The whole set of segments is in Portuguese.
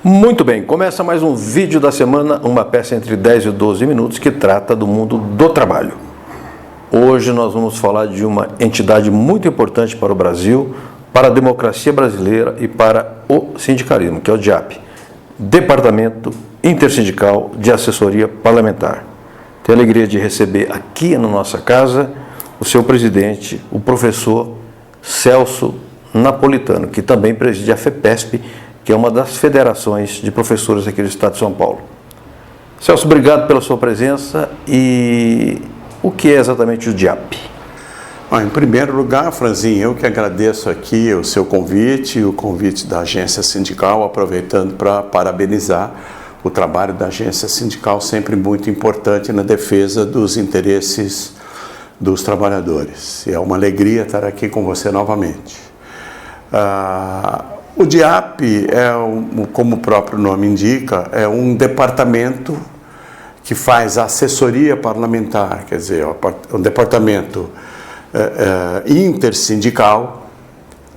Muito bem, começa mais um vídeo da semana, uma peça entre 10 e 12 minutos que trata do mundo do trabalho. Hoje nós vamos falar de uma entidade muito importante para o Brasil, para a democracia brasileira e para o sindicalismo, que é o DIAP, Departamento Intersindical de Assessoria Parlamentar. Tenho a alegria de receber aqui na nossa casa o seu presidente, o professor Celso Napolitano, que também preside a FEPESP, que é uma das federações de professores aqui do Estado de São Paulo. Celso, obrigado pela sua presença. E o que é exatamente o DIAP? Em primeiro lugar, Franzinho, eu que agradeço aqui o seu convite e o convite da Agência Sindical, aproveitando para parabenizar o trabalho da Agência Sindical, sempre muito importante na defesa dos interesses dos trabalhadores. É uma alegria estar aqui com você novamente. O DIAP, como o próprio nome indica, é um departamento que faz assessoria parlamentar, quer dizer, um departamento intersindical.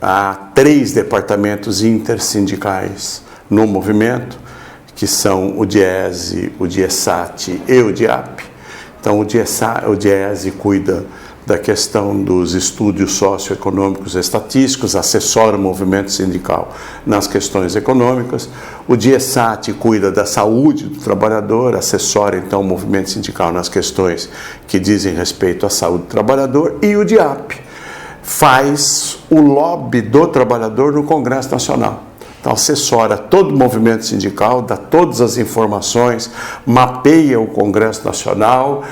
Há 3 departamentos intersindicais no movimento, que são o DIESE, o DIESAT e o DIAP. Então, o DIESE cuida da questão dos estudos socioeconômicos e estatísticos, assessora o movimento sindical nas questões econômicas. O DIESAT cuida da saúde do trabalhador, assessora então o movimento sindical nas questões que dizem respeito à saúde do trabalhador. E o DIAP faz o lobby do trabalhador no Congresso Nacional. Então, assessora todo o movimento sindical, dá todas as informações, mapeia o Congresso Nacional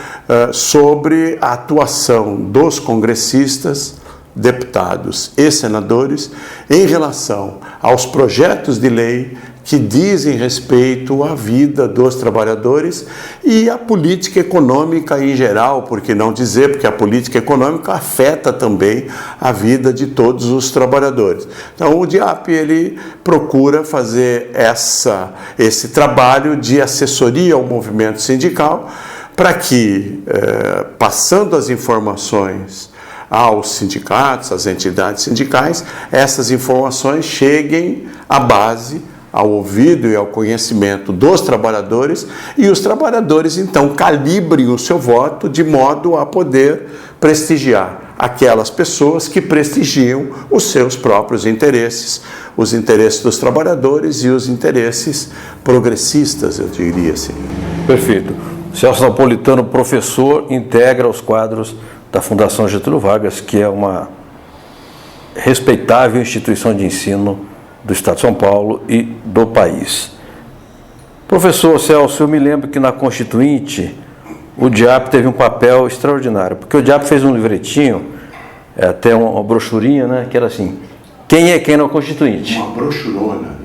sobre a atuação dos congressistas, deputados e senadores em relação aos projetos de lei que dizem respeito à vida dos trabalhadores e à política econômica em geral, por que não dizer, porque a política econômica afeta também a vida de todos os trabalhadores. Então, o DIAP, ele procura fazer esse trabalho de assessoria ao movimento sindical para que, passando as informações aos sindicatos, às entidades sindicais, essas informações cheguem à base, ao ouvido e ao conhecimento dos trabalhadores, e os trabalhadores então calibrem o seu voto de modo a poder prestigiar aquelas pessoas que prestigiam os seus próprios interesses, os interesses dos trabalhadores e os interesses progressistas, eu diria assim. Perfeito. Celso Napolitano, professor, integra os quadros da Fundação Getúlio Vargas, que é uma respeitável instituição de ensino do Estado de São Paulo e do país. Professor Celso, eu me lembro que na Constituinte o DIAP teve um papel extraordinário, porque o DIAP fez um livretinho, até uma brochurinha, né, que era assim: quem é quem na Constituinte? Uma brochurona.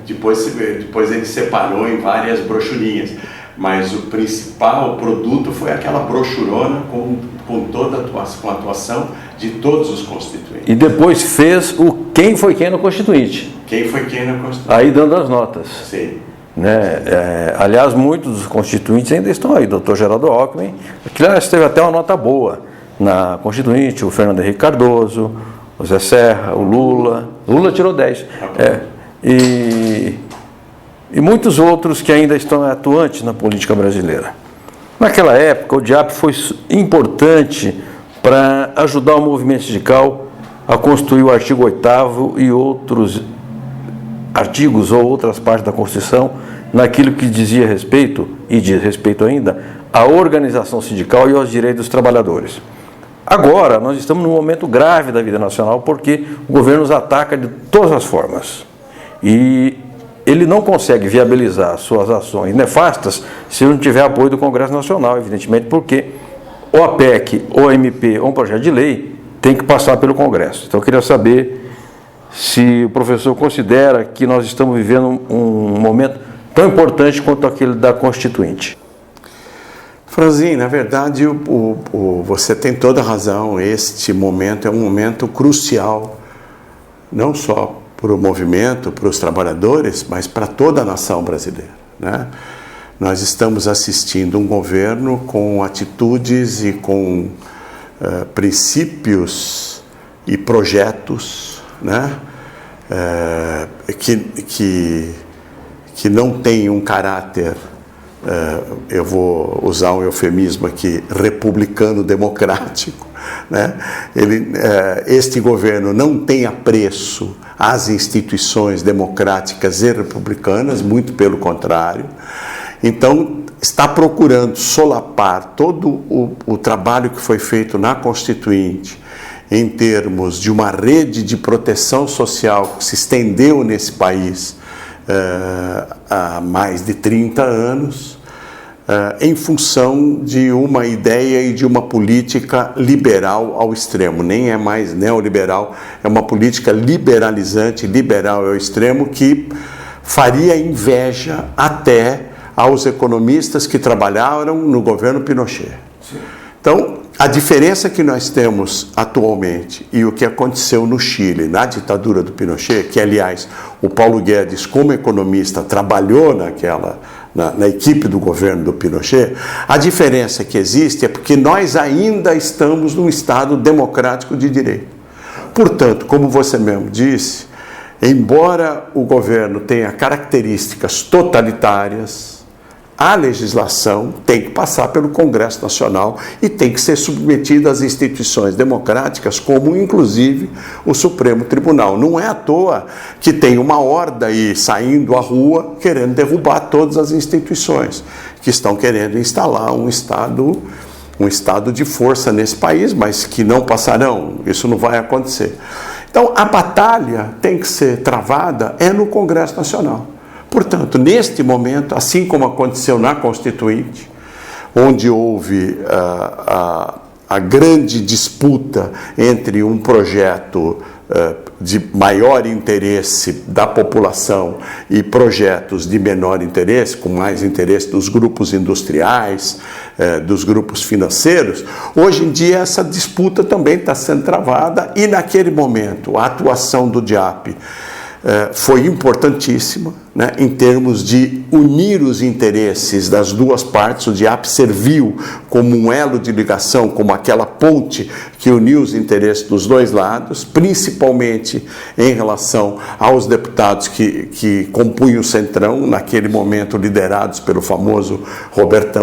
Depois ele separou em várias brochurinhas, mas o principal produto foi aquela brochurona com toda a atuação de todos os constituintes. E depois fez o quem foi quem no Constituinte. Quem foi quem na Constituinte. Aí dando as notas. Sim. Né? Aliás, muitos dos constituintes ainda estão aí. Dr. Geraldo Alckmin, que teve até uma nota boa na Constituinte, o Fernando Henrique Cardoso, o Zé Serra, o Lula. Lula tirou 10. E muitos outros que ainda estão atuantes na política brasileira. Naquela época, o DIAP foi importante para ajudar o movimento sindical a construir o artigo 8º e outros artigos ou outras partes da Constituição naquilo que dizia respeito, e diz respeito ainda, à organização sindical e aos direitos dos trabalhadores. Agora, nós estamos num momento grave da vida nacional porque o governo nos ataca de todas as formas. E ele não consegue viabilizar suas ações nefastas se não tiver apoio do Congresso Nacional, evidentemente, porque ou a PEC, ou a MP, ou um projeto de lei tem que passar pelo Congresso. Então, eu queria saber se o professor considera que nós estamos vivendo um momento tão importante quanto aquele da Constituinte. Franzinho, na verdade, você tem toda a razão. Este momento é um momento crucial, não só para o movimento, para os trabalhadores, mas para toda a nação brasileira, né? Nós estamos assistindo um governo com atitudes e com princípios e projetos, né, que não tem um caráter, eu vou usar um eufemismo aqui, republicano-democrático, né? Este governo não tem apreço às instituições democráticas e republicanas, muito pelo contrário. Então, está procurando solapar todo o trabalho que foi feito na Constituinte em termos de uma rede de proteção social que se estendeu nesse país há mais de 30 anos, em função de uma ideia e de uma política liberal ao extremo. Nem é mais neoliberal, é uma política liberalizante, liberal ao extremo, que faria inveja até aos economistas que trabalharam no governo Pinochet. Então, a diferença que nós temos atualmente e o que aconteceu no Chile, na ditadura do Pinochet, que, aliás, o Paulo Guedes, como economista, trabalhou na equipe do governo do Pinochet, a diferença que existe é porque nós ainda estamos num Estado democrático de direito. Portanto, como você mesmo disse, embora o governo tenha características totalitárias, a legislação tem que passar pelo Congresso Nacional e tem que ser submetida às instituições democráticas, como inclusive o Supremo Tribunal. Não é à toa que tem uma horda aí saindo à rua querendo derrubar todas as instituições, que estão querendo instalar um estado de força nesse país, mas que não passarão. Isso não vai acontecer. Então, a batalha tem que ser travada no Congresso Nacional. Portanto, neste momento, assim como aconteceu na Constituinte, onde houve a grande disputa entre um projeto de maior interesse da população e projetos de menor interesse, com mais interesse dos grupos industriais, dos grupos financeiros, hoje em dia essa disputa também está sendo travada e, naquele momento, a atuação do DIAP foi importantíssima, né, em termos de unir os interesses das duas partes. O DIAP serviu como um elo de ligação, como aquela ponte que uniu os interesses dos dois lados, principalmente em relação aos deputados que compunham o Centrão, naquele momento liderados pelo famoso Roberto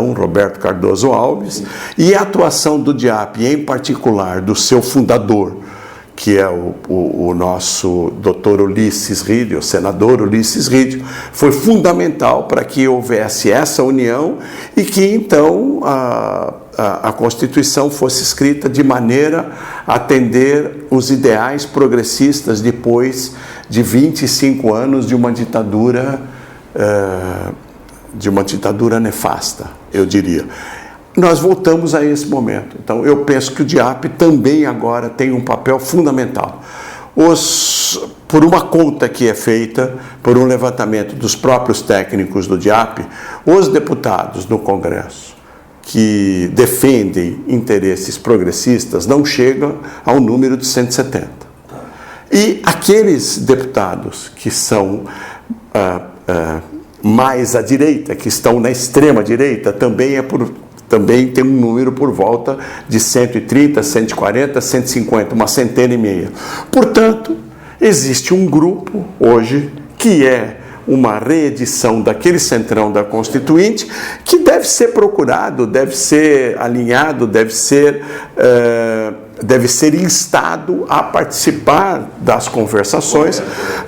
Cardoso Alves, e a atuação do DIAP, em particular do seu fundador, que é o nosso doutor Ulisses Ridio, o senador Ulisses Ridio, foi fundamental para que houvesse essa união e que, então, a Constituição fosse escrita de maneira a atender os ideais progressistas depois de 25 anos de uma ditadura nefasta, eu diria. Nós voltamos a esse momento. Então, eu penso que o DIAP também agora tem um papel fundamental. Por uma conta que é feita, por um levantamento dos próprios técnicos do DIAP, os deputados no Congresso que defendem interesses progressistas não chegam ao número de 170. E aqueles deputados que são mais à direita, que estão na extrema direita, também tem um número por volta de 130, 140, 150, uma centena e meia. Portanto, existe um grupo hoje que é uma reedição daquele centrão da Constituinte que deve ser procurado, deve ser alinhado, deve ser instado a participar das conversações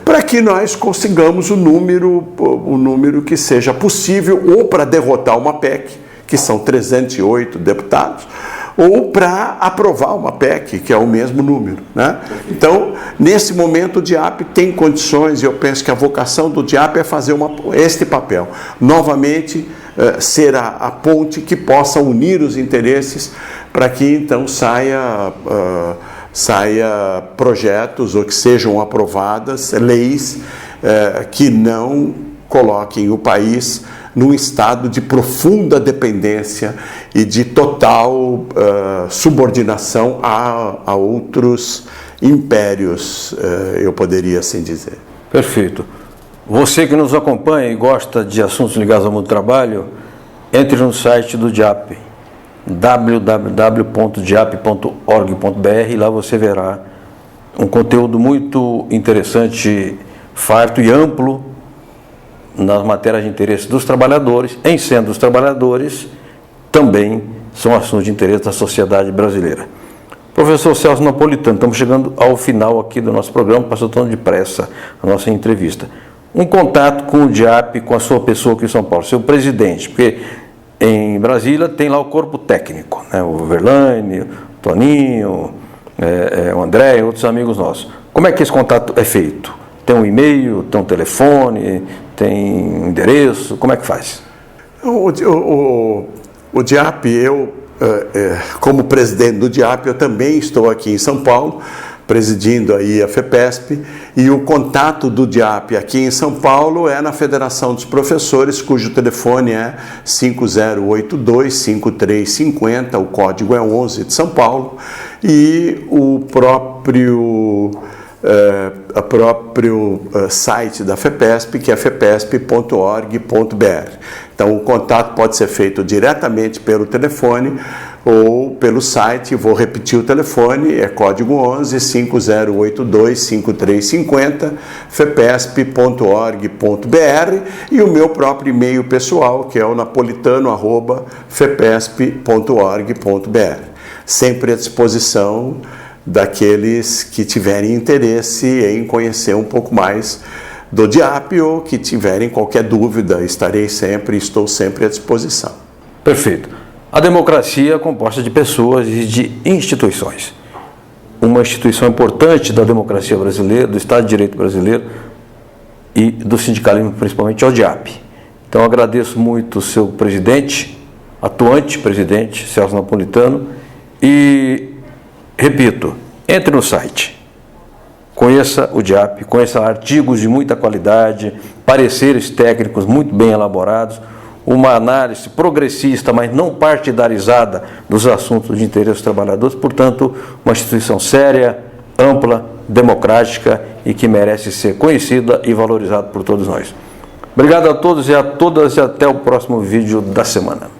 para que nós consigamos o número que seja possível, ou para derrotar uma PEC, que são 308 deputados, ou para aprovar uma PEC, que é o mesmo número, né? Então, nesse momento, o DIAP tem condições, e eu penso que a vocação do DIAP é fazer este papel. Novamente, ser a ponte que possa unir os interesses para que, então, saia projetos ou que sejam aprovadas leis que não coloquem o país num estado de profunda dependência e de total subordinação a outros impérios, eu poderia assim dizer. Perfeito. Você que nos acompanha e gosta de assuntos ligados ao mundo do trabalho, entre no site do DIAP, www.diap.org.br, e lá você verá um conteúdo muito interessante, farto e amplo nas matérias de interesse dos trabalhadores, em sendo os trabalhadores, também são assuntos de interesse da sociedade brasileira. Professor Celso Napolitano, estamos chegando ao final aqui do nosso programa, passou tão depressa a nossa entrevista. Um contato com o DIAP, com a sua pessoa aqui em São Paulo, seu presidente, porque em Brasília tem lá o corpo técnico, né? O Verlaine, o Toninho, o André e outros amigos nossos. Como é que esse contato é feito? Tem um e-mail, tem um telefone, tem um endereço, como é que faz? O DIAP, como presidente do DIAP, eu também estou aqui em São Paulo, presidindo aí a FEPESP, e o contato do DIAP aqui em São Paulo é na Federação dos Professores, cujo telefone é 5082-5350, o código é 11 de São Paulo, e o próprio site da FEPESP, que é fepesp.org.br. Então, o contato pode ser feito diretamente pelo telefone ou pelo site. Vou repetir o telefone, é código 11 5082 5350, fepesp.org.br, e o meu próprio e-mail pessoal, que é o napolitano@fepesp.org.br. Sempre à disposição daqueles que tiverem interesse em conhecer um pouco mais do DIAP ou que tiverem qualquer dúvida, estou sempre à disposição. Perfeito. A democracia é composta de pessoas e de instituições. Uma instituição importante da democracia brasileira, do Estado de Direito brasileiro e do sindicalismo principalmente é o DIAP. Então agradeço muito o seu presidente, atuante presidente, Celso Napolitano, e repito, entre no site, conheça o DIAP, conheça artigos de muita qualidade, pareceres técnicos muito bem elaborados, uma análise progressista, mas não partidarizada dos assuntos de interesse dos trabalhadores, portanto, uma instituição séria, ampla, democrática e que merece ser conhecida e valorizada por todos nós. Obrigado a todos e a todas e até o próximo vídeo da semana.